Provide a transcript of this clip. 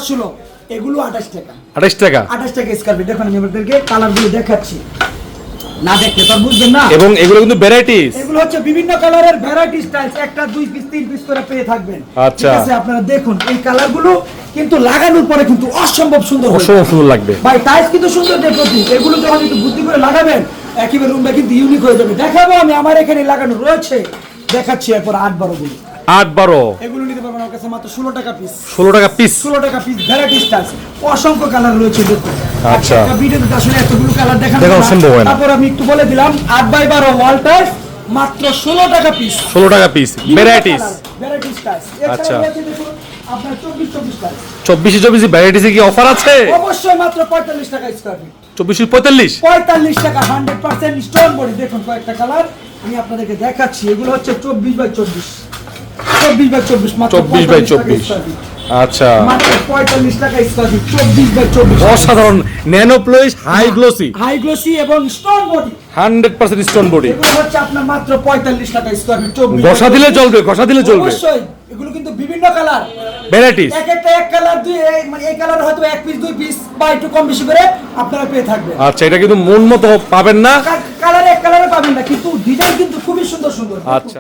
সুলভ, এগুলো 28 টাকা। 28 টাকা 28 টাকা স্কয়ার ফিট। দেখুন আমি আপনাদেরকে কালারগুলো দেখাচ্ছি, না দেখলে তো বুঝবেন না। এবং এগুলো কিন্তু ভ্যারাইটিস, এগুলো হচ্ছে বিভিন্ন কালারের ভ্যারাইটি স্টাইলস, একটা 2 পিস 3 পিস করে পেয়ে থাকবেন। আচ্ছা। ঠিক আছে, আপনারা দেখুন এই কালারগুলো কিন্তু লাগানোর পরে কিন্তু অসম্ভব সুন্দর হবে। অসম্ভব সুন্দর লাগবে ভাই টাইলস কিন্তু সুন্দর দেখতে, এগুলো যখন একটু বুদ্ধি করে লাগাবেন একেবারে রুমটা কিন্তু ইউনিক হয়ে যাবে। দেখাবো আমি, আমার এখানে লাগানো রয়েছে, দেখাচ্ছি এরপর 8-12 গুলো। 8-12 এগুলো নিতে পারবেন আমার কাছে মাত্র 16 টাকা পিস। 16 টাকা পিস। 16 টাকা পিস, ভ্যারাইটি স্টাইলস, অসংখ্য কালার রয়েছে দেখুন। আচ্ছা। একটা ভিডিওতে আসলে এতগুলো কালার দেখানো দেখানো সম্ভব হয় না। তারপর আমি একটু বলে দিলাম 8x12 ওয়াল টাইলস মাত্র 16 টাকা পিস। 16 টাকা পিস, ভ্যারাইটিস। Variety styles. আচ্ছা। আপনার 24 টাইলস। 24 ভ্যারাইটিসে কি অফার আছে? অবশ্যই মাত্র 45 টাকা স্কয়ার ফিট। 24-45 45 টাকা 100% স্টোন বডি। দেখুন কয়েকটা কালার আমি আপনাদেরকে দেখাচ্ছি, এগুলো হচ্ছে 24x24। 24x24 মাত্র 24x24 আচ্ছা, মাত্র 45 টাকা স্কয়ার ফিট। 24x24 অসাধারণ ন্যানো প্লুইস হাই গ্লোসি, হাই গ্লোসি এবং স্টোন বডি। 100% stone body. এগুলো হচ্ছে আপনার মাত্র 45 টাকা স্কয়ার ফিট। ঘষা দিলে চলবে, ঘষা দিলে চলবে। অবশ্যই এগুলো কিন্তু বিভিন্ন কালার, ভ্যারাইটিস। এক একটা এক কালার মানে এই কালার হয়তো 1 পিস 2 পিস বা একটু কম বেশি করে আপনারা পেয়ে থাকবেন। আচ্ছা, এটা কিন্তু মন মতো পাবেন না, কালার এক কালারে পাবেন না, কিন্তু ডিজাইন কিন্তু খুবই সুন্দর সুন্দর। আচ্ছা।